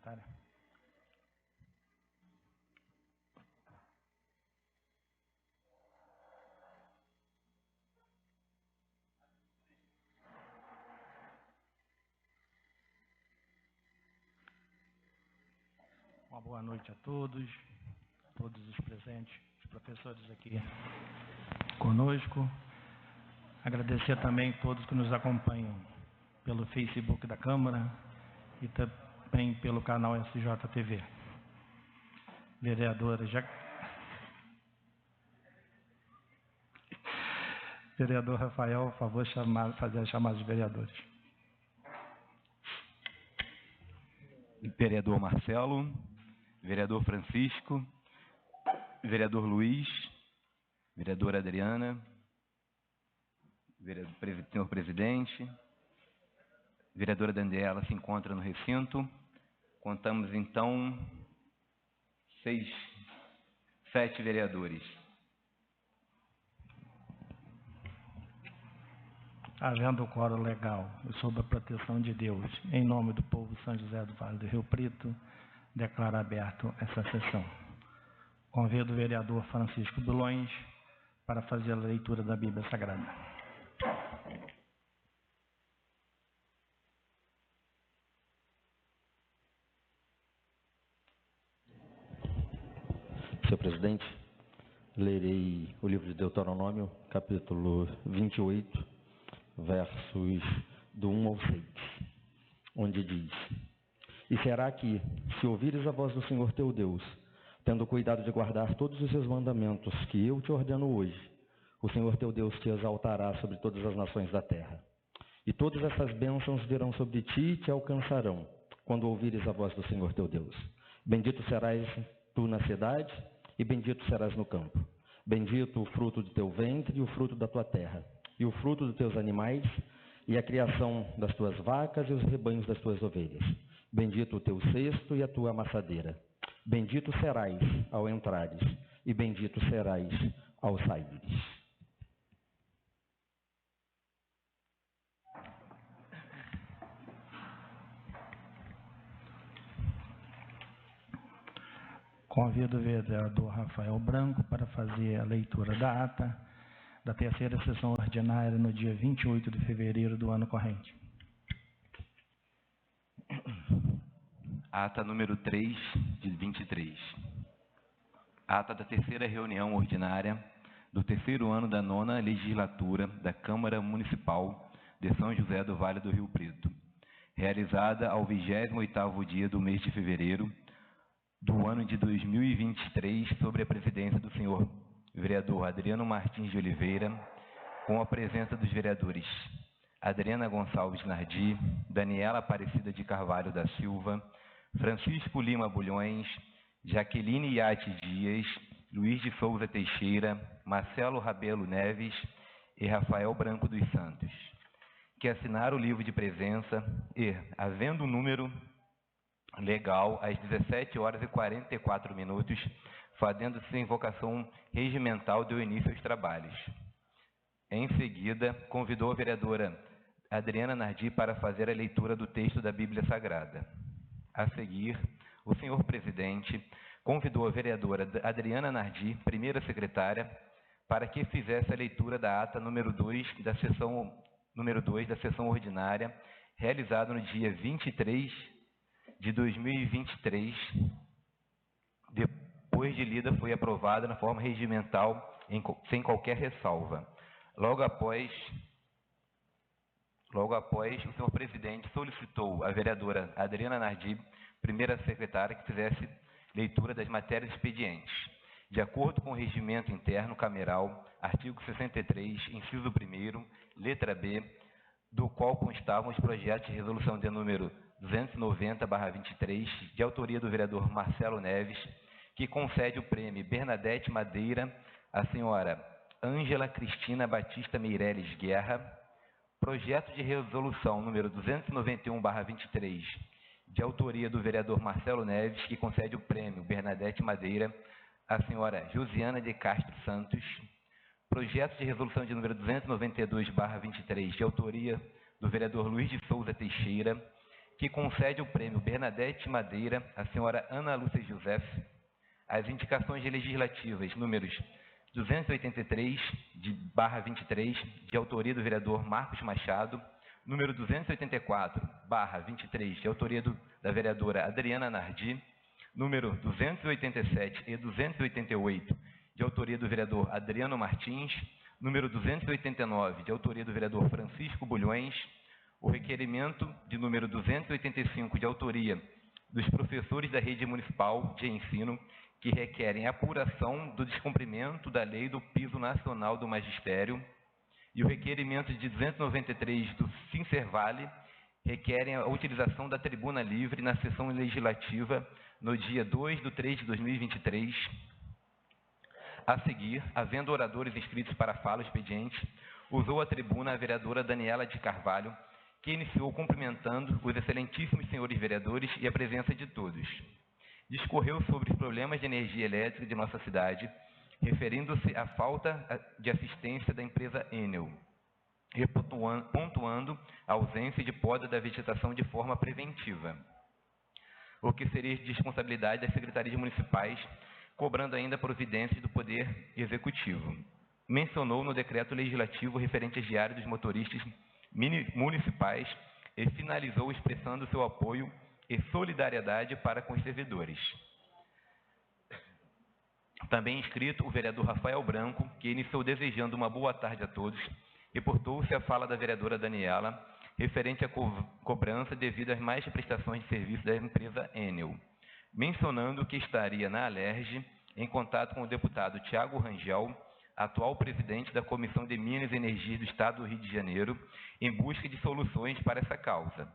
secretária. Uma boa noite a todos os presentes, os professores aqui conosco. Agradecer também a todos que nos acompanham pelo Facebook da Câmara e também pelo canal SJTV. Vereador Rafael, por favor, fazer a chamada de vereadores. Vereador Marcelo, vereador Francisco, vereador Luiz, vereadora Adriana, senhor presidente, vereadora Daniela se encontra no recinto. Contamos, então, 7 vereadores. Havendo o quórum legal e sob a proteção de Deus, em nome do povo São José do Vale do Rio Preto, declaro aberto essa sessão. Convido o vereador Francisco Bulhões para fazer a leitura da Bíblia Sagrada. Senhor presidente, lerei o livro de Deuteronômio, capítulo 28, versos do 1 ao 6, onde diz: E será que, se ouvires a voz do Senhor teu Deus, tendo cuidado de guardar todos os seus mandamentos que eu te ordeno hoje, o Senhor teu Deus te exaltará sobre todas as nações da terra. E todas essas bênçãos virão sobre ti e te alcançarão, quando ouvires a voz do Senhor teu Deus. Bendito serás tu na cidade, e bendito serás no campo. Bendito o fruto do teu ventre e o fruto da tua terra, e o fruto dos teus animais, e a criação das tuas vacas e os rebanhos das tuas ovelhas. Bendito o teu cesto e a tua amassadeira. Bendito serás ao entrares, e bendito serás ao saíres. Convido o vereador Rafael Branco para fazer a leitura da ata da terceira sessão ordinária no dia 28 de fevereiro do ano corrente. Ata número 3, de 23. Ata da terceira reunião ordinária do terceiro ano da 9ª legislatura da Câmara Municipal de São José do Vale do Rio Preto, realizada ao 28º dia do mês de fevereiro do ano de 2023, sob a presidência do senhor vereador Adriano Martins de Oliveira, com a presença dos vereadores Adriana Gonçalves Nardi, Daniela Aparecida de Carvalho da Silva, Francisco Lima Bulhões, Jaqueline Iate Dias, Luiz de Souza Teixeira, Marcelo Rabelo Neves e Rafael Branco dos Santos, que assinaram o livro de presença e, havendo um número legal, às 17h44, fazendo-se invocação regimental, deu início aos trabalhos. Em seguida, convidou a vereadora Adriana Nardi para fazer a leitura do texto da Bíblia Sagrada. A seguir, o senhor presidente convidou a vereadora Adriana Nardi, primeira secretária, para que fizesse a leitura da ata número 2 da sessão ordinária, realizada no dia 23 de 2023, depois de lida, foi aprovada na forma regimental, sem qualquer ressalva. Logo após, o senhor presidente solicitou à vereadora Adriana Nardi, primeira secretária, que fizesse leitura das matérias expedientes. De acordo com o regimento interno cameral, artigo 63, inciso 1º, letra B, do qual constavam os projetos de resolução de número 290/23, de autoria do vereador Marcelo Neves, que concede o prêmio Bernadette Madeira à senhora Ângela Cristina Batista Meireles Guerra, projeto de resolução número 291/23, de autoria do vereador Marcelo Neves, que concede o prêmio Bernadette Madeira à senhora Josiana de Castro Santos, projeto de resolução de número 292/23, de autoria do vereador Luiz de Souza Teixeira, que concede o prêmio Bernadette Madeira à senhora Ana Lúcia José, as indicações legislativas números 283/23, de autoria do vereador Marcos Machado, número 284/23, de autoria da vereadora Adriana Nardi, número 287 e 288, de autoria do vereador Adriano Martins, número 289, de autoria do vereador Francisco Bulhões, o requerimento de número 285, de autoria dos professores da rede municipal de ensino, que requerem apuração do descumprimento da lei do piso nacional do magistério, e o requerimento de 293 do Sincervale, requerem a utilização da tribuna livre na sessão legislativa no dia 2/3/2023. A seguir, havendo oradores inscritos para fala, o expediente, usou a tribuna a vereadora Daniela de Carvalho, que iniciou cumprimentando os excelentíssimos senhores vereadores e a presença de todos. Discorreu sobre os problemas de energia elétrica de nossa cidade, referindo-se à falta de assistência da empresa Enel, e pontuando a ausência de poda da vegetação de forma preventiva, o que seria de responsabilidade das secretarias municipais, cobrando ainda providências do Poder Executivo. Mencionou no decreto legislativo referente às diárias dos motoristas municipais e finalizou expressando seu apoio e solidariedade para com os servidores. Também inscrito o vereador Rafael Branco, que iniciou desejando uma boa tarde a todos, reportou-se a fala da vereadora Daniela, referente à cobrança devido às mais prestações de serviço da empresa Enel, mencionando que estaria na Alerj em contato com o deputado Tiago Rangel, atual presidente da Comissão de Minas e Energia do Estado do Rio de Janeiro, em busca de soluções para essa causa.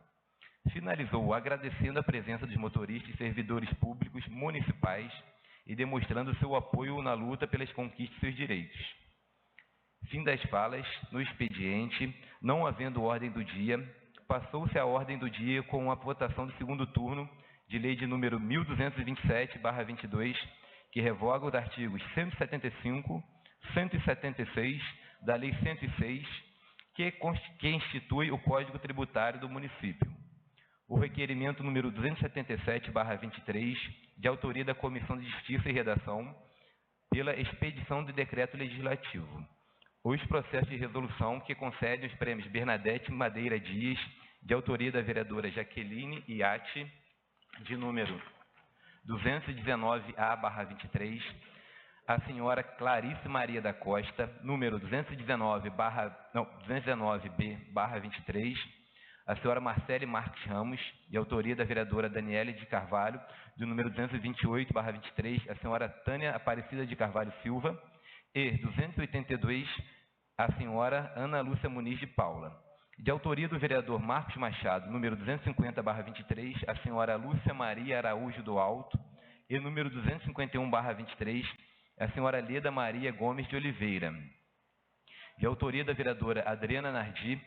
Finalizou agradecendo a presença dos motoristas e servidores públicos municipais e demonstrando seu apoio na luta pelas conquistas de seus direitos. Fim das falas. No expediente, não havendo ordem do dia, passou-se a ordem do dia com a votação do segundo turno de lei de número 1227/22, que revoga os artigos 175, 176 da Lei 106, que institui o Código Tributário do município. O requerimento número 277/23, de autoria da Comissão de Justiça e Redação, pela expedição de decreto legislativo. Os processos de resolução que concedem os prêmios Bernadette Madeira Dias, de autoria da vereadora Jaqueline Iatti, de número 219A/23, a senhora Clarice Maria da Costa, número 219B/23, a senhora Marcele Marques Ramos, de autoria da vereadora Daniele de Carvalho, de número 228/23, a senhora Tânia Aparecida de Carvalho Silva, e 282, a senhora Ana Lúcia Muniz de Paula. De autoria do vereador Marcos Machado, número 250/23, a senhora Lúcia Maria Araújo do Alto, e número 251/23, a senhora Leda Maria Gomes de Oliveira. De autoria da vereadora Adriana Nardi,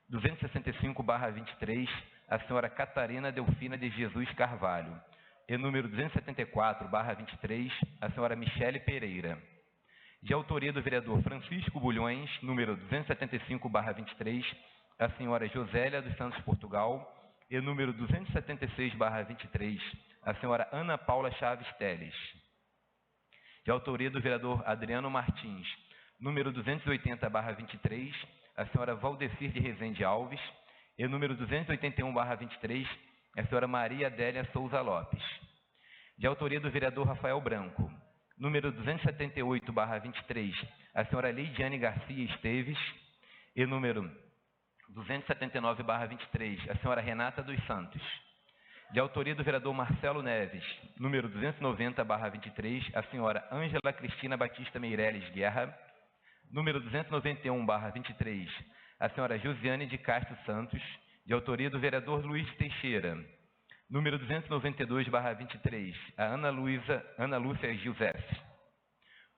265/23, a senhora Catarina Delfina de Jesus Carvalho. E número 274/23, a senhora Michele Pereira. De autoria do vereador Francisco Bulhões, número 275/23, a senhora Josélia dos Santos Portugal. E número 276/23, a senhora Ana Paula Chaves Teles. De autoria do vereador Adriano Martins, número 280/23, a senhora Valdecir de Rezende Alves, e número 281/23, a senhora Maria Adélia Souza Lopes. De autoria do vereador Rafael Branco, número 278/23, a senhora Leidiane Garcia Esteves, e número 279/23, a senhora Renata dos Santos. De autoria do vereador Marcelo Neves, número 290/23, a senhora Ângela Cristina Batista Meireles Guerra, número 291/23, a senhora Josiane de Castro Santos, de autoria do vereador Luiz Teixeira, número 292/23, a Ana Lúcia José.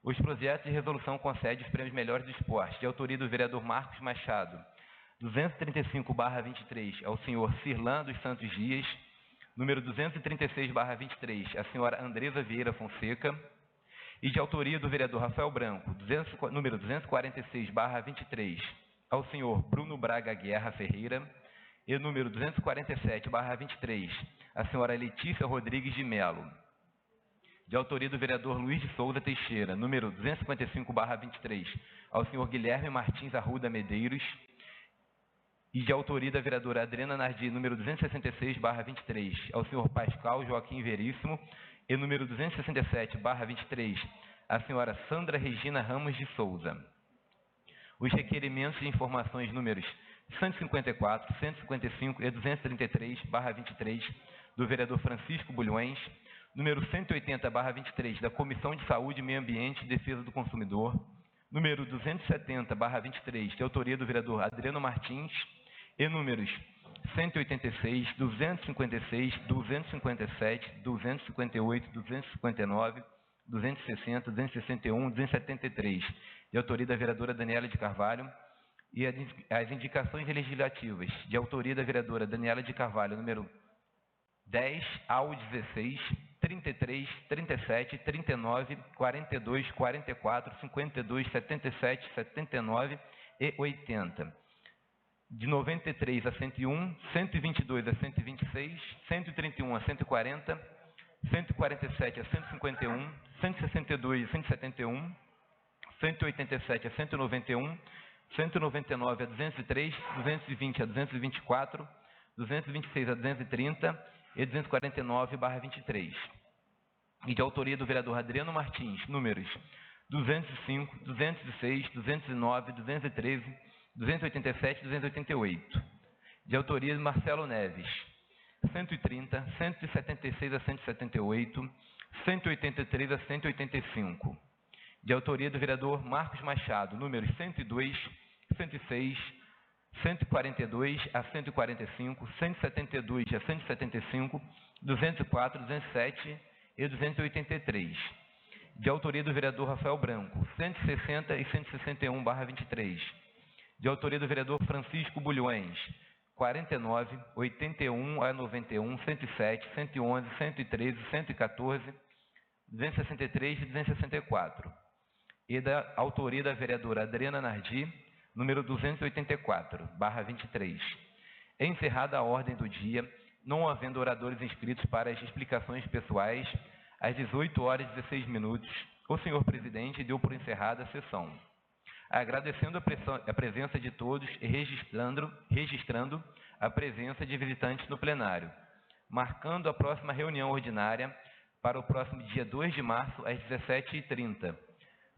Os projetos de resolução concedem os prêmios Melhores do Esporte, de autoria do vereador Marcos Machado, 235/23, ao senhor Cirlan dos Santos Dias, número 236/23, a senhora Andresa Vieira Fonseca, e de autoria do vereador Rafael Branco, número 246/23, ao senhor Bruno Braga Guerra Ferreira, e número 247/23, a senhora Letícia Rodrigues de Melo. De autoria do vereador Luiz de Souza Teixeira, número 255/23, ao senhor Guilherme Martins Arruda Medeiros. E de autoria da vereadora Adriana Nardi, número 266/23, ao senhor Pascal Joaquim Veríssimo. E número 267/23, a senhora Sandra Regina Ramos de Souza. Os requerimentos de informações números 154, 155 e 233/23, do vereador Francisco Bulhões, número 180/23, da Comissão de Saúde, Meio Ambiente e Defesa do Consumidor, número 270/23, de autoria do vereador Adriano Martins, e números 186, 256, 257, 258, 259, 260, 261, 273, de autoria da vereadora Daniela de Carvalho, e as indicações legislativas, de autoria da vereadora Daniela de Carvalho, número 10 ao 16, 33, 37, 39, 42, 44, 52, 77, 79 e 80. De 93 a 101, 122 a 126, 131 a 140, 147 a 151, 162 a 171, 187 a 191, 199 a 203, 220 a 224, 226 a 230 e 249/23. E de autoria do vereador Adriano Martins, números 205, 206, 209, 213, 287 e 288. De autoria de Marcelo Neves, 130, 176 a 178, 183 a 185. De autoria do vereador Marcos Machado, números 102, 106, 142 a 145, 172 a 175, 204, 207 e 283. De autoria do vereador Rafael Branco, 160 e 161/23. De autoria do vereador Francisco Bulhões, 49, 81 a 91, 107, 111, 113, 114, 263 e 264. E da autoria da vereadora Adriana Nardi, número 284/23. Encerrada a ordem do dia, não havendo oradores inscritos para as explicações pessoais, às 18 horas e 16 minutos, o senhor presidente deu por encerrada a sessão. Agradecendo a presença de todos e registrando a presença de visitantes no plenário, marcando a próxima reunião ordinária para o próximo dia 2 de março, às 17h30,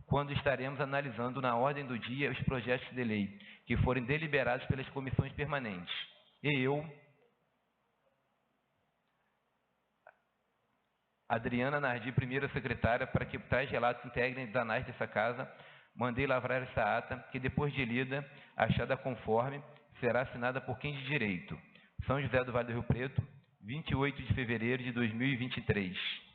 quando estaremos analisando na ordem do dia os projetos de lei que forem deliberados pelas comissões permanentes. E eu, Adriana Nardi, primeira secretária, para que tais relatos integrem os anais dessa casa, mandei lavrar esta ata, que depois de lida, achada conforme, será assinada por quem de direito. São José do Vale do Rio Preto, 28 de fevereiro de 2023.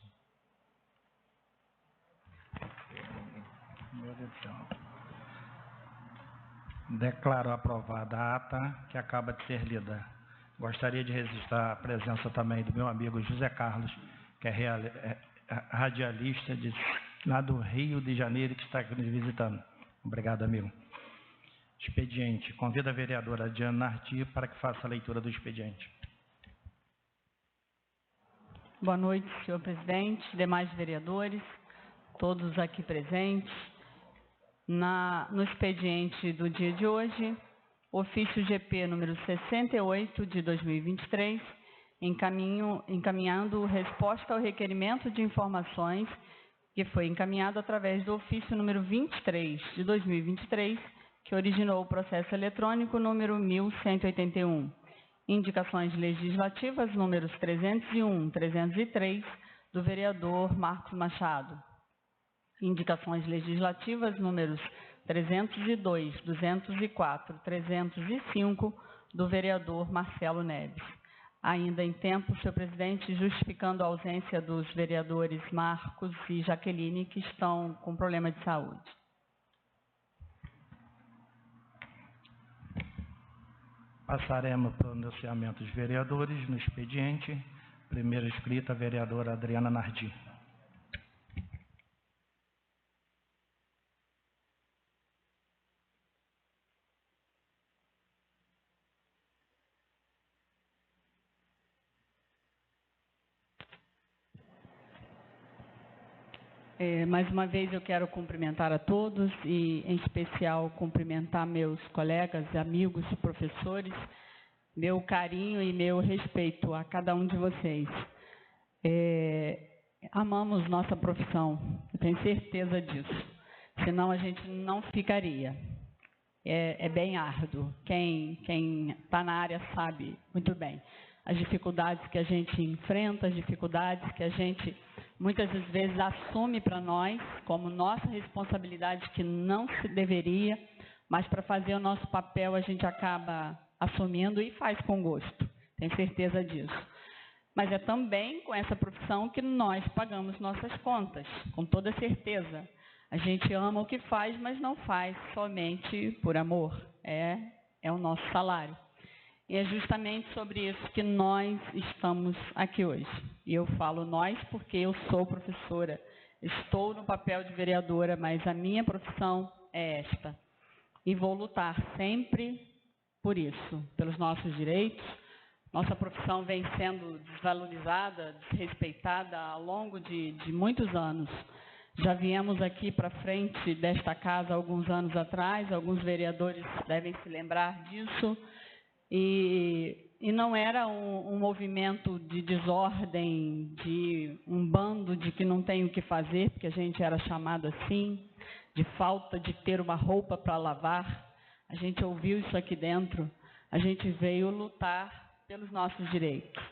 Declaro aprovada a ata que acaba de ser lida. Gostaria de registrar a presença também do meu amigo José Carlos, que é radialista lá do Rio de Janeiro, que está aqui nos visitando. Obrigado, amigo. Expediente. Convido a vereadora Adriana Nardi para que faça a leitura do expediente. Boa noite, senhor presidente, demais vereadores, todos aqui presentes. No expediente do dia de hoje, ofício GP número 68 de 2023, encaminhando resposta ao requerimento de informações que foi encaminhado através do ofício número 23 de 2023, que originou o processo eletrônico número 1181. Indicações legislativas números 301, 303, do vereador Marcos Machado. Indicações legislativas números 302, 204, 305, do vereador Marcelo Neves. Ainda em tempo, senhor presidente, justificando a ausência dos vereadores Marcos e Jaqueline, que estão com problema de saúde. Passaremos para o pronunciamento dos vereadores no expediente. Primeiro escrita, a vereadora Adriana Nardi. Mais uma vez eu quero cumprimentar a todos e, em especial, cumprimentar meus colegas, amigos, professores, meu carinho e meu respeito a cada um de vocês. Amamos nossa profissão, eu tenho certeza disso, senão a gente não ficaria. É bem árduo, quem está na área sabe muito bem as dificuldades que a gente enfrenta, as dificuldades que a gente muitas das vezes assume para nós como nossa responsabilidade, que não se deveria, mas para fazer o nosso papel a gente acaba assumindo e faz com gosto, tenho certeza disso. Mas é também com essa profissão que nós pagamos nossas contas, com toda certeza. A gente ama o que faz, mas não faz somente por amor, é o nosso salário. E é justamente sobre isso que nós estamos aqui hoje. E eu falo nós porque eu sou professora, estou no papel de vereadora, mas a minha profissão é esta. E vou lutar sempre por isso, pelos nossos direitos. Nossa profissão vem sendo desvalorizada, desrespeitada ao longo de muitos anos. Já viemos aqui para frente desta casa alguns anos atrás, alguns vereadores devem se lembrar disso, e não era um movimento de desordem, de um bando de que não tem o que fazer, porque a gente era chamado assim, de falta de ter uma roupa para lavar. A gente ouviu isso aqui dentro, a gente veio lutar pelos nossos direitos.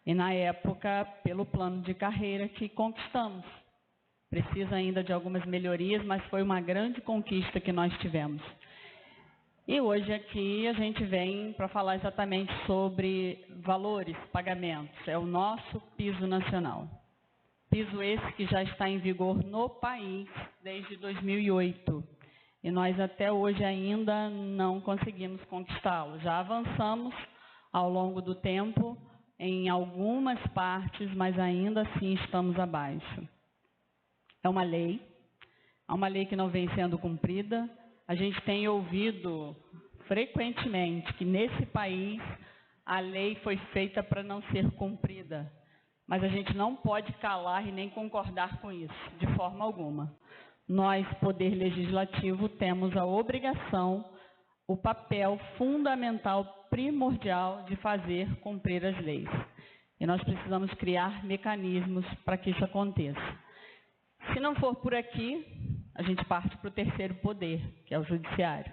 E na época, pelo plano de carreira que conquistamos. Precisa ainda de algumas melhorias, mas foi uma grande conquista que nós tivemos. E hoje aqui a gente vem para falar exatamente sobre valores, pagamentos. É o nosso piso nacional. Piso esse que já está em vigor no país desde 2008. E nós até hoje ainda não conseguimos conquistá-lo. Já avançamos ao longo do tempo em algumas partes, mas ainda assim estamos abaixo. É uma lei que não vem sendo cumprida. A gente tem ouvido frequentemente que nesse país a lei foi feita para não ser cumprida, mas a gente não pode calar e nem concordar com isso, de forma alguma. Nós, Poder Legislativo, temos a obrigação, o papel fundamental, primordial de fazer cumprir as leis. E nós precisamos criar mecanismos para que isso aconteça. Se não for por aqui, a gente parte para o terceiro poder, que é o judiciário.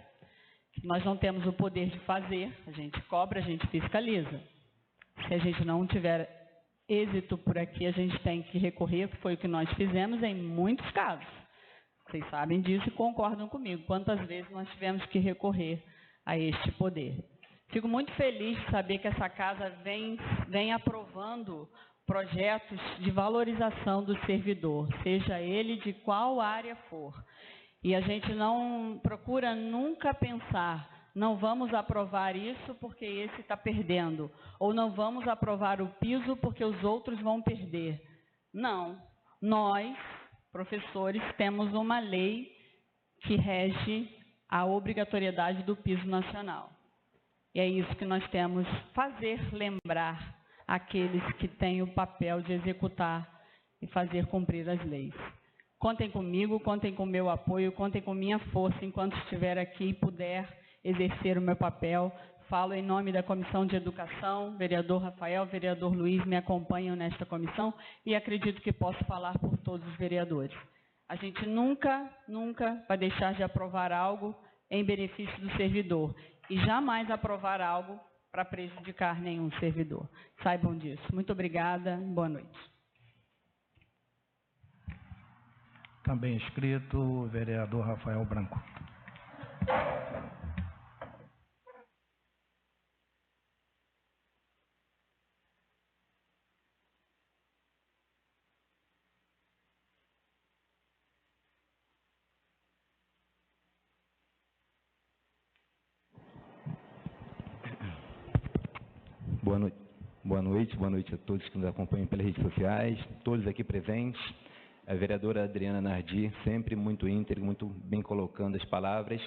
Nós não temos o poder de fazer, a gente cobra, a gente fiscaliza. Se a gente não tiver êxito por aqui, a gente tem que recorrer, que foi o que nós fizemos em muitos casos. Vocês sabem disso e concordam comigo. Quantas vezes nós tivemos que recorrer a este poder. Fico muito feliz de saber que essa casa vem aprovando projetos de valorização do servidor, seja ele de qual área for. E a gente não procura nunca pensar, não vamos aprovar isso porque esse está perdendo, ou não vamos aprovar o piso porque os outros vão perder. Não, nós, professores, temos uma lei que rege a obrigatoriedade do piso nacional. E é isso que nós temos fazer lembrar aqueles que têm o papel de executar e fazer cumprir as leis. Contem comigo, contem com o meu apoio, contem com minha força enquanto estiver aqui e puder exercer o meu papel. Falo em nome da Comissão de Educação, vereador Rafael, vereador Luiz me acompanham nesta comissão e acredito que posso falar por todos os vereadores. A gente nunca vai deixar de aprovar algo em benefício do servidor e jamais aprovar algo para prejudicar nenhum servidor. Saibam disso. Muito obrigada. Boa noite. Também inscrito, o vereador Rafael Branco. Boa noite a todos que nos acompanham pelas redes sociais, todos aqui presentes. A vereadora Adriana Nardi, sempre muito íntegra, muito bem colocando as palavras.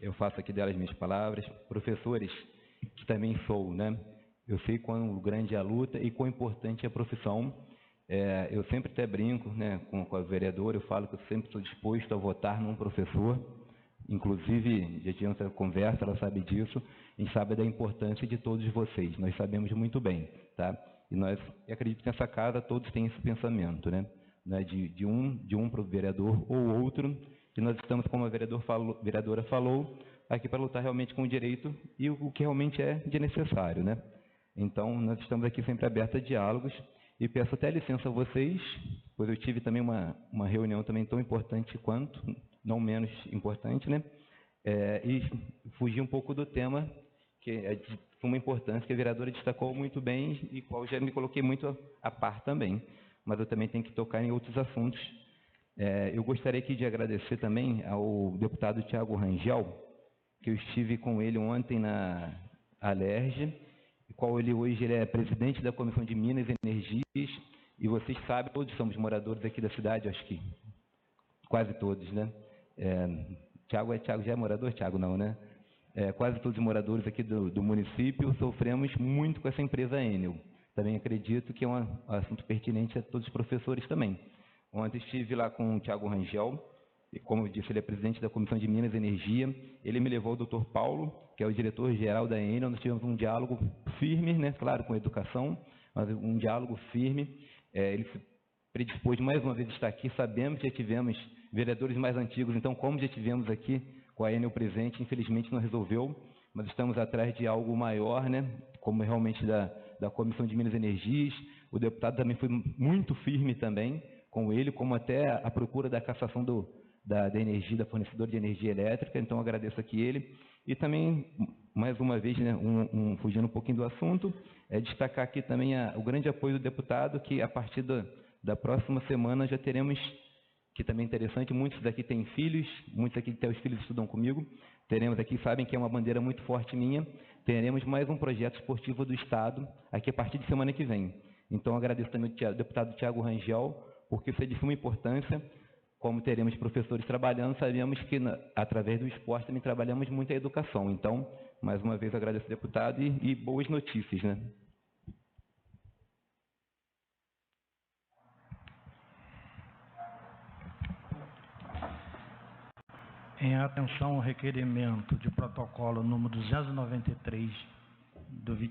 Eu faço aqui delas minhas palavras. Professores, que também sou, né? Eu sei quão grande é a luta e quão importante é a profissão Eu sempre até brinco, né, com a vereadora, eu falo que eu sempre estou disposto a votar num professor. Inclusive, já tivemos essa conversa, ela sabe disso, a gente sabe da importância de todos vocês, nós sabemos muito bem, tá? E nós, eu acredito que nessa casa todos têm esse pensamento, né? De um para o vereador ou outro, e nós estamos, como a vereadora falou, aqui para lutar realmente com o direito e o que realmente é de necessário, né? Então, nós estamos aqui sempre abertos a diálogos, e peço até licença a vocês, pois eu tive também uma reunião também tão importante quanto, não menos importante, né? E fugir um pouco do tema, que é de uma importância que a vereadora destacou muito bem e qual já me coloquei muito a par também, mas eu também tenho que tocar em outros assuntos. Eu gostaria aqui de agradecer também ao deputado Tiago Rangel, que eu estive com ele ontem na Alerj, qual ele hoje é presidente da Comissão de Minas e Energias, e vocês sabem, todos somos moradores aqui da cidade, acho que quase todos, né? Tiago já é morador? Tiago não, né? Quase todos os moradores aqui do município sofremos muito com essa empresa Enel. Também acredito que é um assunto pertinente a todos os professores também. Ontem estive lá com o Tiago Rangel, e como eu disse, ele é presidente da Comissão de Minas e Energia. Ele me levou ao Dr. Paulo, que é o diretor-geral da Enel. Nós tivemos um diálogo firme, né? Claro, com educação, mas um diálogo firme. Ele se predispôs mais uma vez a estar aqui. Sabemos que já tivemos vereadores mais antigos, então, como já tivemos aqui com a Enel presente, infelizmente não resolveu, mas estamos atrás de algo maior, né? Como realmente da Comissão de Minas e Energias. O deputado também foi muito firme também com ele, como até a procura da cassação da energia, da fornecedora de energia elétrica. Então, agradeço aqui ele. E também, mais uma vez, né, fugindo um pouquinho do assunto, destacar aqui também o grande apoio do deputado, que a partir da próxima semana já teremos, que também é interessante, muitos daqui têm filhos, muitos aqui têm os filhos estudam comigo, teremos aqui, sabem que é uma bandeira muito forte minha, teremos mais um projeto esportivo do Estado, aqui a partir de semana que vem. Então, agradeço também ao deputado Tiago Rangel, porque isso é de suma importância. Como teremos professores trabalhando, sabemos que, através do esporte, também trabalhamos muito a educação. Então, mais uma vez, agradeço ao deputado e boas notícias, né? Em atenção ao requerimento de protocolo número 293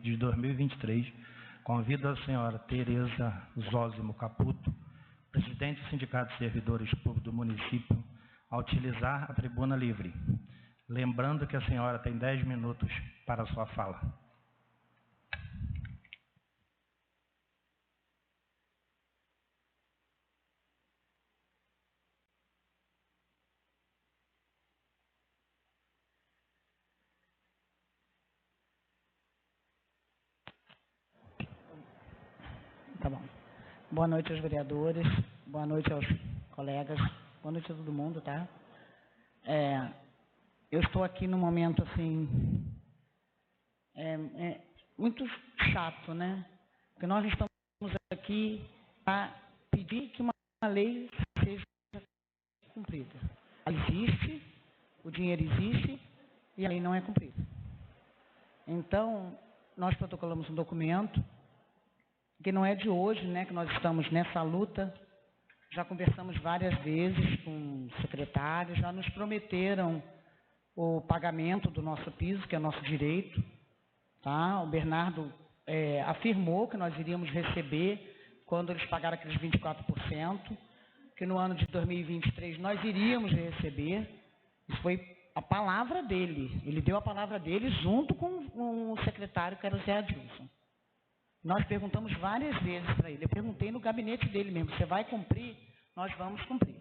de 2023, convido a senhora Tereza Zósimo Caputo, presidente do Sindicato de Servidores Públicos do município, a utilizar a tribuna livre. Lembrando que a senhora tem 10 minutos para a sua fala. Tá bom. Boa noite aos vereadores, boa noite aos colegas, boa noite a todo mundo, tá? Eu estou aqui num momento, assim, muito chato, né? Porque nós estamos aqui para pedir que uma lei seja cumprida. Ela existe, o dinheiro existe e a lei não é cumprida. Então, nós protocolamos um documento que não é de hoje, né, que nós estamos nessa luta. Já conversamos várias vezes com secretários, já nos prometeram o pagamento do nosso piso, que é nosso direito. Tá? O Bernardo afirmou que nós iríamos receber, quando eles pagaram aqueles 24%, que no ano de 2023 nós iríamos receber. Isso foi a palavra dele. Ele deu a palavra dele junto com o secretário, que era o Zé Adilson. Nós perguntamos várias vezes para ele. Eu perguntei no gabinete dele mesmo: você vai cumprir? Nós vamos cumprir.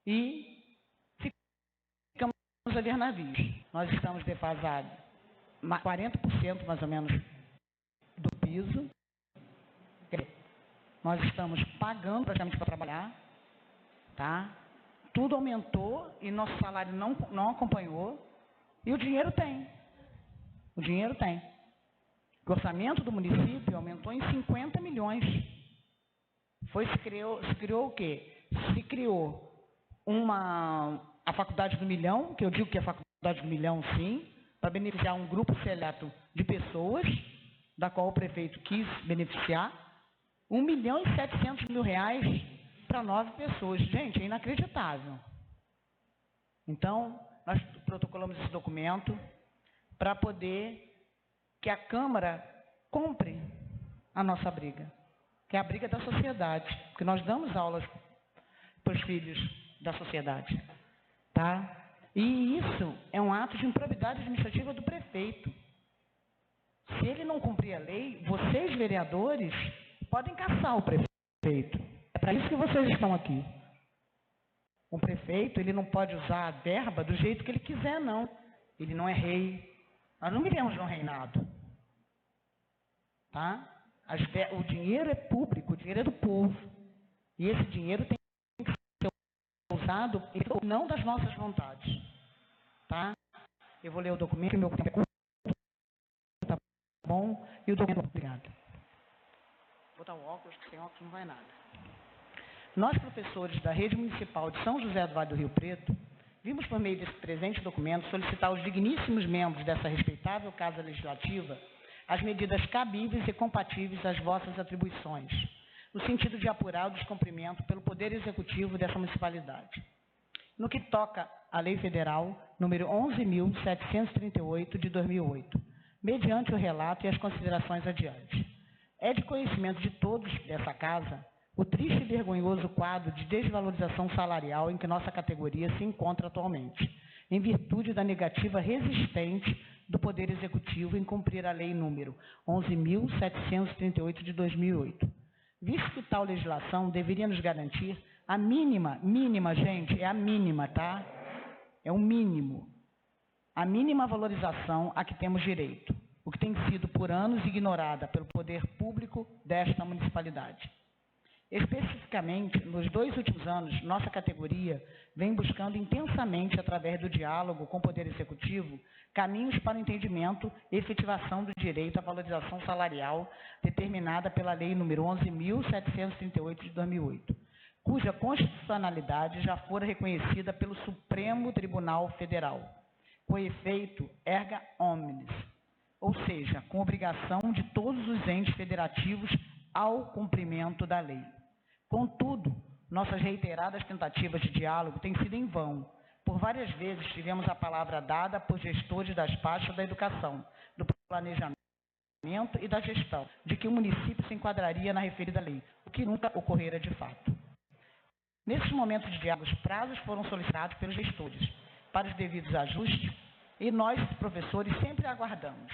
E ficamos a ver navios. Nós estamos defasados 40% mais ou menos do piso. Nós estamos pagando praticamente para trabalhar. Tá? Tudo aumentou e nosso salário não acompanhou. E o dinheiro tem. O dinheiro tem. O orçamento do município aumentou em 50 milhões. Se criou o quê? Se criou a Faculdade do Milhão, que eu digo que é a Faculdade do Milhão, sim, para beneficiar um grupo seleto de pessoas, da qual o prefeito quis beneficiar, R$1.700.000 para 9 pessoas. Gente, é inacreditável. Então, nós protocolamos esse documento para poder que a Câmara compre a nossa briga, que é a briga da sociedade, porque nós damos aulas para os filhos da sociedade, tá? E isso é um ato de improbidade administrativa do prefeito. Se ele não cumprir a lei, vocês, vereadores, podem caçar o prefeito. É para isso que vocês estão aqui. O prefeito, ele não pode usar a verba do jeito que ele quiser, não. Ele não é rei. Nós não vivemos num reinado. Tá? O dinheiro é público, o dinheiro é do povo. E esse dinheiro tem que ser usado não das nossas vontades. Tá? Eu vou ler o documento, meu tempo é curto, tá bom? E o documento, obrigado. Vou botar o óculos, que sem óculos não vai nada. Nós, professores da Rede Municipal de São José do Vale do Rio Preto, vimos por meio desse presente documento solicitar aos digníssimos membros dessa respeitável Casa Legislativa as medidas cabíveis e compatíveis às vossas atribuições, no sentido de apurar o descumprimento pelo Poder Executivo dessa municipalidade. No que toca à Lei Federal número 11.738 de 2008, mediante o relato e as considerações adiante. É de conhecimento de todos dessa Casa o triste e vergonhoso quadro de desvalorização salarial em que nossa categoria se encontra atualmente, em virtude da negativa resistente do Poder Executivo em cumprir a Lei número 11.738 de 2008. Visto que tal legislação deveria nos garantir a mínima, gente, é a mínima, tá? É o mínimo. A mínima valorização a que temos direito, o que tem sido por anos ignorada pelo poder público desta municipalidade. Especificamente, nos 2 últimos anos, nossa categoria vem buscando intensamente, através do diálogo com o Poder Executivo, caminhos para o entendimento e efetivação do direito à valorização salarial determinada pela Lei número 11.738 de 2008, cuja constitucionalidade já fora reconhecida pelo Supremo Tribunal Federal, com efeito erga omnes, ou seja, com obrigação de todos os entes federativos ao cumprimento da lei. Contudo, nossas reiteradas tentativas de diálogo têm sido em vão. Por várias vezes tivemos a palavra dada por gestores das pastas da educação, do planejamento e da gestão, de que o município se enquadraria na referida lei, o que nunca ocorrera de fato. Nesses momentos de diálogo, os prazos foram solicitados pelos gestores para os devidos ajustes e nós, professores, sempre aguardamos.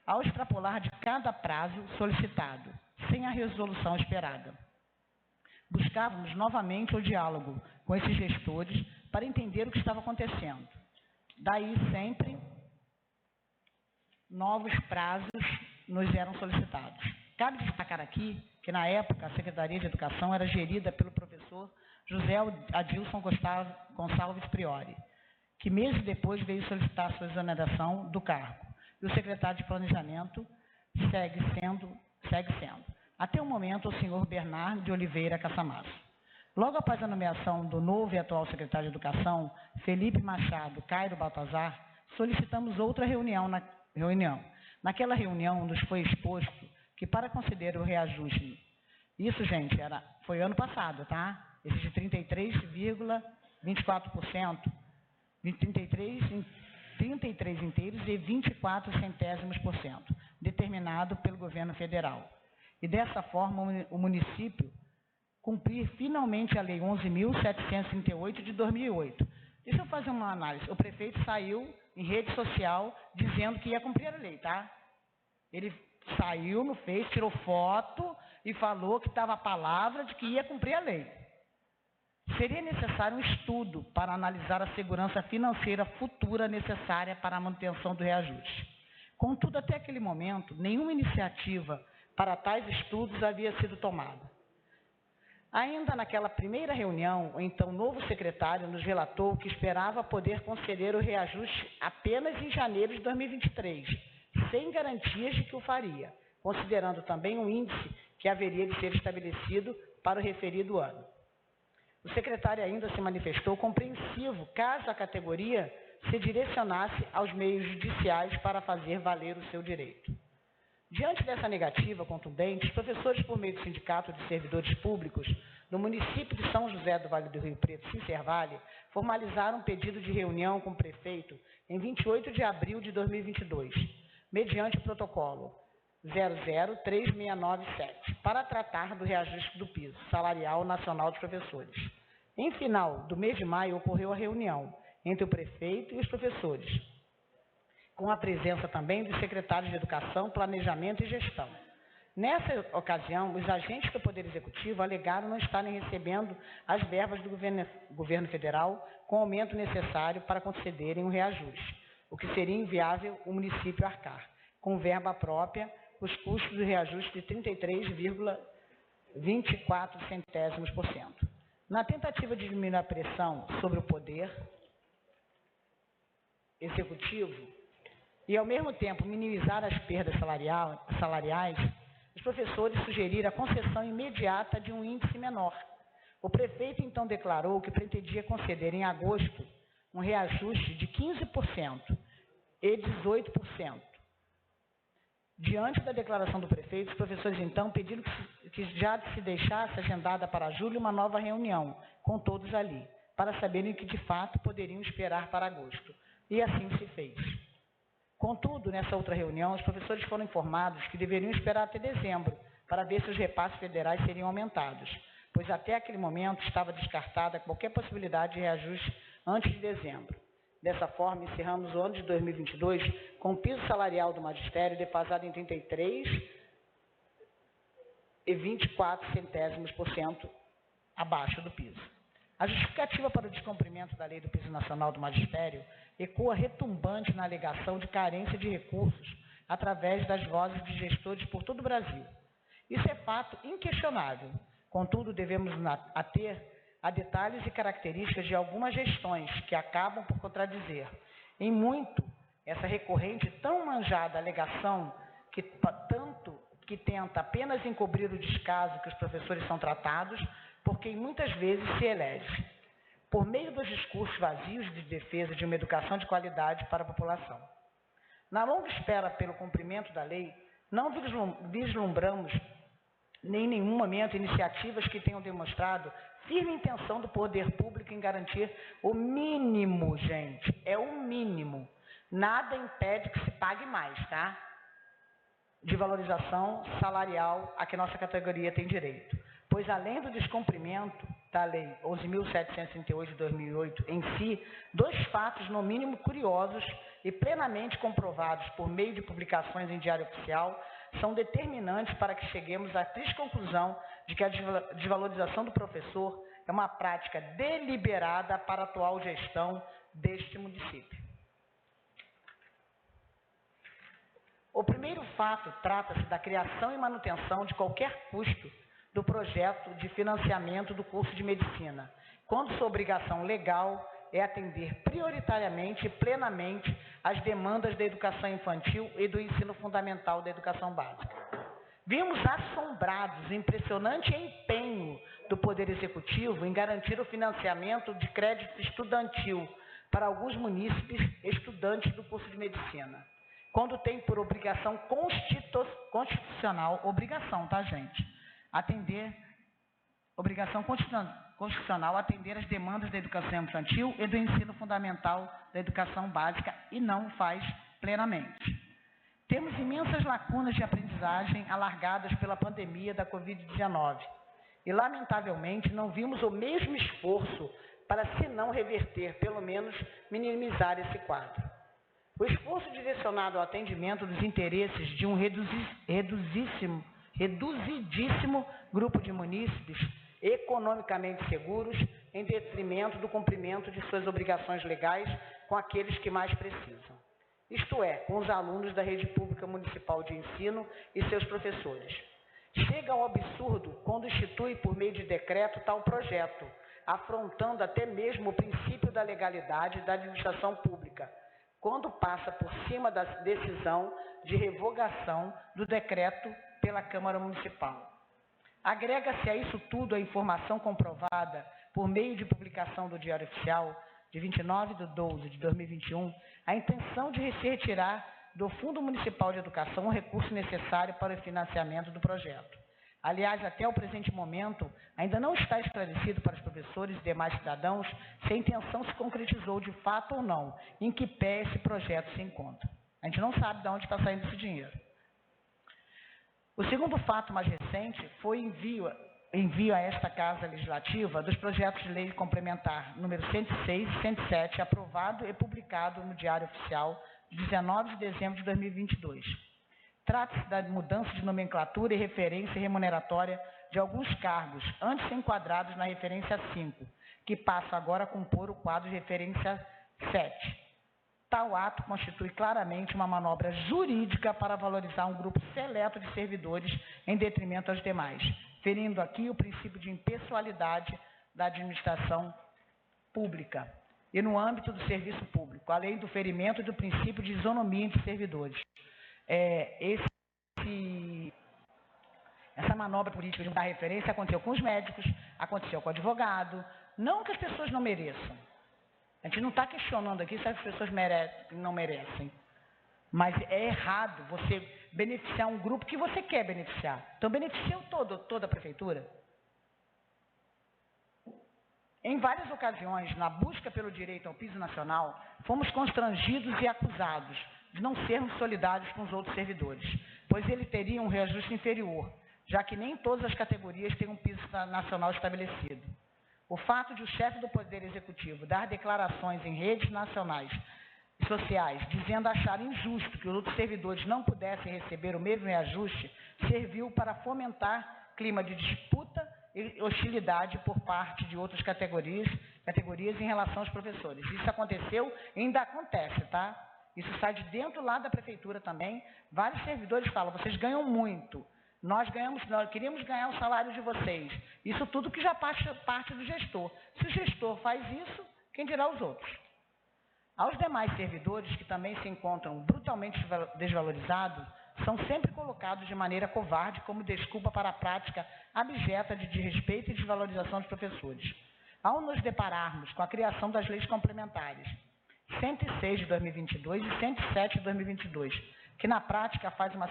Ao extrapolar de cada prazo solicitado, sem a resolução esperada, buscávamos novamente o diálogo com esses gestores para entender o que estava acontecendo. Daí sempre novos prazos nos eram solicitados. Cabe destacar aqui que, na época, a Secretaria de Educação era gerida pelo professor José Adilson Gonçalves Priori, que meses depois veio solicitar sua exoneração do cargo. E o secretário de Planejamento segue sendo. Até o momento, o senhor Bernardo de Oliveira Caçamasso. Logo após a nomeação do novo e atual secretário de Educação, Felipe Machado Cairo Baltazar, solicitamos outra reunião. Naquela reunião, nos foi exposto que, para considerar o reajuste, isso, gente, foi ano passado, tá? Esse de 33,24%, 33 inteiros e 24 centésimos por cento, determinado pelo governo federal. E dessa forma o município cumprir finalmente a Lei 11.738 de 2008. Deixa eu fazer uma análise. O prefeito saiu em rede social dizendo que ia cumprir a lei, tá? Ele saiu no Face, tirou foto e falou que estava a palavra de que ia cumprir a lei. Seria necessário um estudo para analisar a segurança financeira futura necessária para a manutenção do reajuste. Contudo, até aquele momento, nenhuma iniciativa para tais estudos havia sido tomada. Ainda naquela primeira reunião, o então novo secretário nos relatou que esperava poder conceder o reajuste apenas em janeiro de 2023, sem garantias de que o faria, considerando também um índice que haveria de ser estabelecido para o referido ano. O secretário ainda se manifestou compreensivo caso a categoria se direcionasse aos meios judiciais para fazer valer o seu direito. Diante dessa negativa contundente, os professores, por meio do Sindicato de Servidores Públicos do município de São José do Vale do Rio Preto, Sincervale, formalizaram um pedido de reunião com o prefeito em 28 de abril de 2022, mediante o protocolo 003697, para tratar do reajuste do piso salarial nacional dos professores. Em final do mês de maio, ocorreu a reunião entre o prefeito e os professores, com a presença também dos secretários de Educação, Planejamento e Gestão. Nessa ocasião, os agentes do Poder Executivo alegaram não estarem recebendo as verbas do governo federal com o aumento necessário para concederem um reajuste, o que seria inviável o município arcar, com verba própria, os custos do reajuste de 33,24%. Na tentativa de diminuir a pressão sobre o Poder Executivo e, ao mesmo tempo, minimizar as perdas salariais, os professores sugeriram a concessão imediata de um índice menor. O prefeito, então, declarou que pretendia conceder em agosto um reajuste de 15% e 18%. Diante da declaração do prefeito, os professores, então, pediram que já se deixasse agendada para julho uma nova reunião, com todos ali, para saberem que, de fato, poderiam esperar para agosto. E assim se fez. Contudo, nessa outra reunião, os professores foram informados que deveriam esperar até dezembro para ver se os repasses federais seriam aumentados, pois até aquele momento estava descartada qualquer possibilidade de reajuste antes de dezembro. Dessa forma, encerramos o ano de 2022 com o piso salarial do magistério defasado em 33,24% abaixo do piso. A justificativa para o descumprimento da lei do piso nacional do magistério ecoa retumbante na alegação de carência de recursos através das vozes de gestores por todo o Brasil. Isso é fato inquestionável. Contudo, devemos ater a detalhes e características de algumas gestões que acabam por contradizer em muito essa recorrente e tão manjada alegação que tenta apenas encobrir o descaso que os professores são tratados por quem muitas vezes se elege, por meio dos discursos vazios de defesa de uma educação de qualidade para a população. Na longa espera pelo cumprimento da lei, não vislumbramos nem em nenhum momento iniciativas que tenham demonstrado firme intenção do poder público em garantir o mínimo, gente, é o mínimo. Nada impede que se pague mais, tá? De valorização salarial a que nossa categoria tem direito. Pois, além do descumprimento da Lei 11.738 de 2008 em si, dois fatos, no mínimo curiosos e plenamente comprovados por meio de publicações em Diário Oficial, são determinantes para que cheguemos à triste conclusão de que a desvalorização do professor é uma prática deliberada para a atual gestão deste município. O primeiro fato trata-se da criação e manutenção de qualquer custo do projeto de financiamento do curso de medicina, quando sua obrigação legal é atender prioritariamente e plenamente às demandas da educação infantil e do ensino fundamental da educação básica. Vimos assombrados o impressionante empenho do Poder Executivo em garantir o financiamento de crédito estudantil para alguns munícipes estudantes do curso de medicina, quando tem por obrigação constitucional, obrigação, tá, gente? Obrigação constitucional atender às demandas da educação infantil e do ensino fundamental da educação básica e não o faz plenamente. Temos imensas lacunas de aprendizagem alargadas pela pandemia da Covid-19 e, lamentavelmente, não vimos o mesmo esforço para, se não reverter, pelo menos minimizar esse quadro. O esforço direcionado ao atendimento dos interesses de um reduzidíssimo grupo de munícipes economicamente seguros, em detrimento do cumprimento de suas obrigações legais com aqueles que mais precisam. Isto é, com os alunos da rede pública municipal de ensino e seus professores. Chega ao absurdo quando institui por meio de decreto tal projeto, afrontando até mesmo o princípio da legalidade da administração pública, quando passa por cima da decisão de revogação do decreto pela Câmara Municipal. Agrega-se a isso tudo a informação comprovada por meio de publicação do Diário Oficial de 29 de 12 de 2021, a intenção de se retirar do Fundo Municipal de Educação o recurso necessário para o financiamento do projeto. Aliás, até o presente momento, ainda não está esclarecido para os professores e demais cidadãos se a intenção se concretizou de fato ou não, em que pé esse projeto se encontra. A gente não sabe de onde está saindo esse dinheiro. O segundo fato mais recente foi envio a esta Casa Legislativa dos projetos de lei complementar número 106 e 107, aprovado e publicado no Diário Oficial de 19 de dezembro de 2022. Trata-se da mudança de nomenclatura e referência remuneratória de alguns cargos, antes enquadrados na referência 5, que passa agora a compor o quadro de referência 7. Tal ato constitui claramente uma manobra jurídica para valorizar um grupo seleto de servidores em detrimento aos demais, ferindo aqui o princípio de impessoalidade da administração pública e no âmbito do serviço público, além do ferimento do princípio de isonomia entre servidores. Essa manobra política de mudar a referência aconteceu com os médicos, aconteceu com o advogado, não que as pessoas não mereçam. A gente não está questionando aqui se as pessoas não merecem, mas é errado você beneficiar um grupo que você quer beneficiar. Então, beneficia toda a prefeitura. Em várias ocasiões, na busca pelo direito ao piso nacional, fomos constrangidos e acusados de não sermos solidários com os outros servidores, pois ele teria um reajuste inferior, já que nem todas as categorias têm um piso nacional estabelecido. O fato de o chefe do Poder Executivo dar declarações em redes nacionais e sociais, dizendo achar injusto que os outros servidores não pudessem receber o mesmo reajuste, serviu para fomentar clima de disputa e hostilidade por parte de outras categorias em relação aos professores. Isso aconteceu e ainda acontece, tá? Isso sai de dentro lá da prefeitura também. Vários servidores falam, vocês ganham muito. Nós queríamos ganhar o salário de vocês. Isso tudo que já parte do gestor. Se o gestor faz isso, quem dirá os outros? Aos demais servidores, que também se encontram brutalmente desvalorizados, são sempre colocados de maneira covarde como desculpa para a prática abjeta de desrespeito e desvalorização dos professores. Ao nos depararmos com a criação das leis complementares 106 de 2022 e 107 de 2022, que na prática faz uma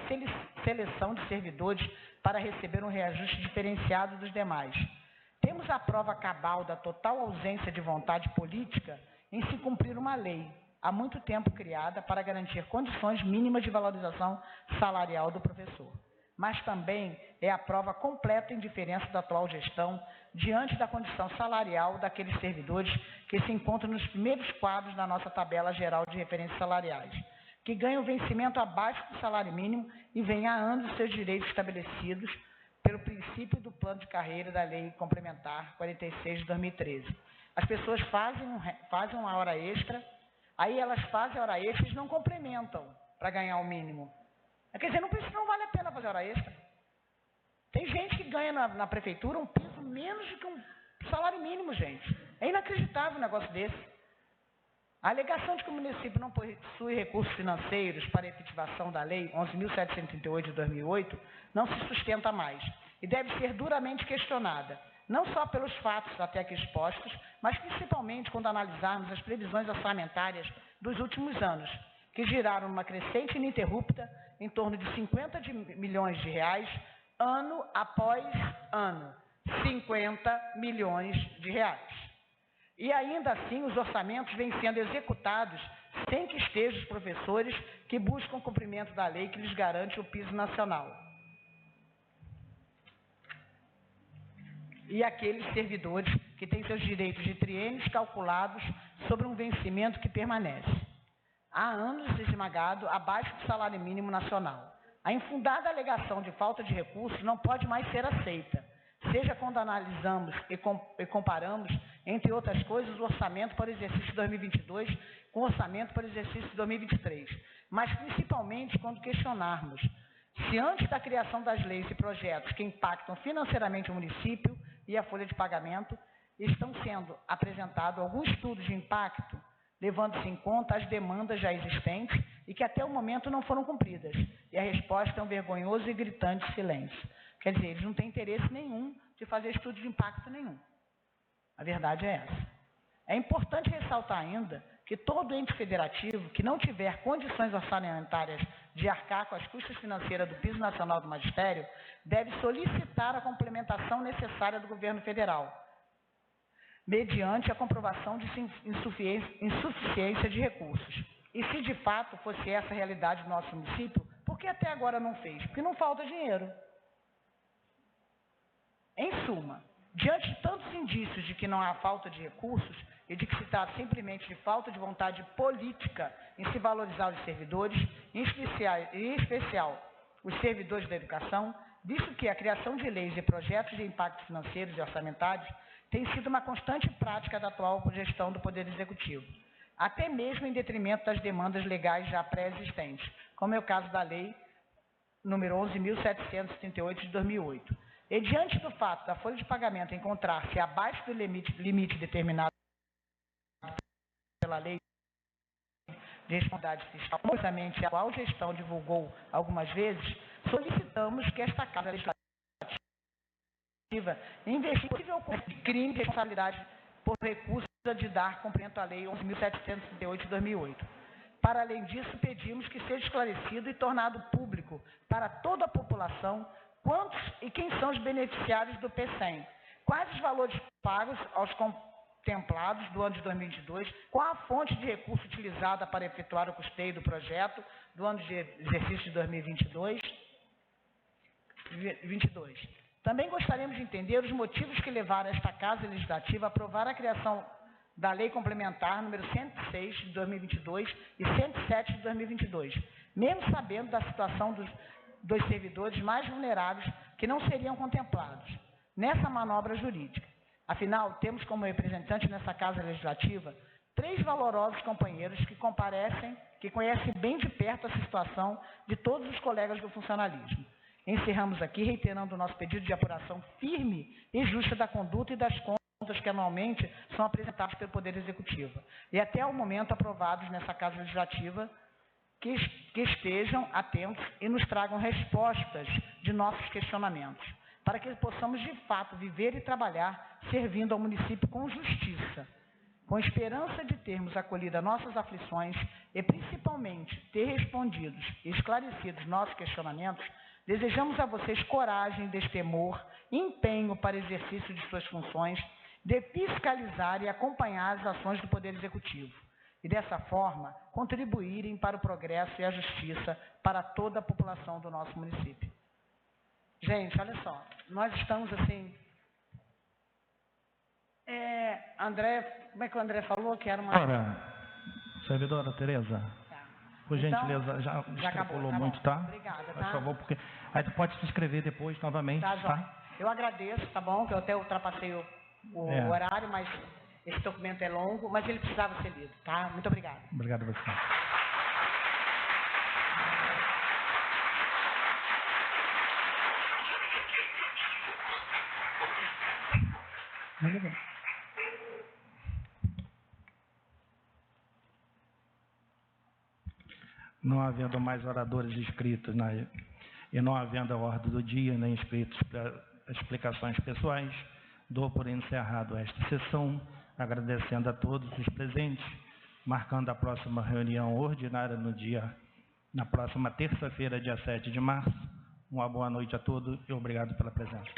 seleção de servidores para receber um reajuste diferenciado dos demais. Temos a prova cabal da total ausência de vontade política em se cumprir uma lei, há muito tempo criada para garantir condições mínimas de valorização salarial do professor. Mas também é a prova completa indiferença da atual gestão diante da condição salarial daqueles servidores que se encontram nos primeiros quadros da nossa tabela geral de referências salariais, que ganham vencimento abaixo do salário mínimo e vêm há anos seus direitos estabelecidos pelo princípio do plano de carreira da Lei Complementar 46 de 2013. As pessoas fazem uma hora extra, aí elas fazem a hora extra e não complementam para ganhar o mínimo. Quer dizer, não vale a pena fazer hora extra. Tem gente que ganha na prefeitura um piso menos do que um salário mínimo, gente. É inacreditável um negócio desse. A alegação de que o município não possui recursos financeiros para a efetivação da Lei 11.738 de 2008 não se sustenta mais e deve ser duramente questionada, não só pelos fatos até aqui expostos, mas principalmente quando analisarmos as previsões orçamentárias dos últimos anos, que giraram uma crescente ininterrupta em torno de 50 milhões de reais, ano após ano. 50 milhões de reais. E ainda assim, os orçamentos vêm sendo executados sem que estejam os professores que buscam o cumprimento da lei que lhes garante o piso nacional. E aqueles servidores que têm seus direitos de triênios calculados sobre um vencimento que permanece. Há anos esmagado abaixo do salário mínimo nacional. A infundada alegação de falta de recursos não pode mais ser aceita, seja quando analisamos e comparamos, entre outras coisas, o orçamento para o exercício de 2022 com o orçamento para o exercício de 2023, mas principalmente quando questionarmos se antes da criação das leis e projetos que impactam financeiramente o município e a folha de pagamento, estão sendo apresentados algum estudo de impacto, levando-se em conta as demandas já existentes e que até o momento não foram cumpridas. E a resposta é um vergonhoso e gritante silêncio. Quer dizer, eles não têm interesse nenhum de fazer estudo de impacto nenhum. A verdade é essa. É importante ressaltar ainda que todo ente federativo que não tiver condições orçamentárias de arcar com as custas financeiras do Piso Nacional do Magistério deve solicitar a complementação necessária do governo federal, mediante a comprovação de insuficiência de recursos. E se de fato fosse essa a realidade do nosso município, por que até agora não fez? Porque não falta dinheiro. Em suma, diante de tantos indícios de que não há falta de recursos e de que se trata simplesmente de falta de vontade política em se valorizar os servidores, em especial os servidores da educação, visto que a criação de leis e projetos de impactos financeiros e orçamentários tem sido uma constante prática da atual gestão do Poder Executivo, até mesmo em detrimento das demandas legais já pré-existentes, como é o caso da Lei nº 11.738 de 2008. E diante do fato da folha de pagamento encontrar-se abaixo do limite determinado pela Lei de Responsabilidade Fiscal, justamente a atual gestão divulgou algumas vezes, solicitamos que esta Casa Legislativa investigue possível crime de responsabilidade por recurso de dar cumprimento à Lei 11.738 de 2008. Para além disso, pedimos que seja esclarecido e tornado público para toda a população quantos e quem são os beneficiários do PCEM, quais os valores pagos aos contemplados do ano de 2022, qual a fonte de recurso utilizada para efetuar o custeio do projeto do ano de exercício de 2022. Também gostaríamos de entender os motivos que levaram esta Casa Legislativa a aprovar a criação da Lei Complementar número 106 de 2022 e 107 de 2022, mesmo sabendo da situação dos servidores mais vulneráveis que não seriam contemplados nessa manobra jurídica. Afinal, temos como representantes nessa Casa Legislativa 3 valorosos companheiros que comparecem, que conhecem bem de perto a situação de todos os colegas do funcionalismo. Encerramos aqui reiterando o nosso pedido de apuração firme e justa da conduta e das contas que anualmente são apresentadas pelo Poder Executivo e até o momento aprovados nessa Casa Legislativa, que estejam atentos e nos tragam respostas de nossos questionamentos, para que possamos de fato viver e trabalhar servindo ao município com justiça, com esperança de termos acolhido as nossas aflições e principalmente ter respondido e esclarecido nossos questionamentos. Desejamos a vocês coragem, destemor, empenho para exercício de suas funções, de fiscalizar e acompanhar as ações do Poder Executivo e, dessa forma, contribuírem para o progresso e a justiça para toda a população do nosso município. Gente, olha só, nós estamos assim... André, como é que o André falou que era uma... Ora, servidora Tereza, por gentileza, já extrapolou muito, tá? Obrigada, tá? Por favor, porque... Aí tu pode se inscrever depois, novamente, tá? Eu agradeço, tá bom? Que eu até ultrapassei o horário, mas esse documento é longo, mas ele precisava ser lido, tá? Muito obrigada. Obrigado a você. Não havendo mais oradores inscritos e não havendo a ordem do dia, nem inscritos para explicações pessoais, dou por encerrado esta sessão, agradecendo a todos os presentes, marcando a próxima reunião ordinária na próxima terça-feira, dia 7 de março. Uma boa noite a todos e obrigado pela presença.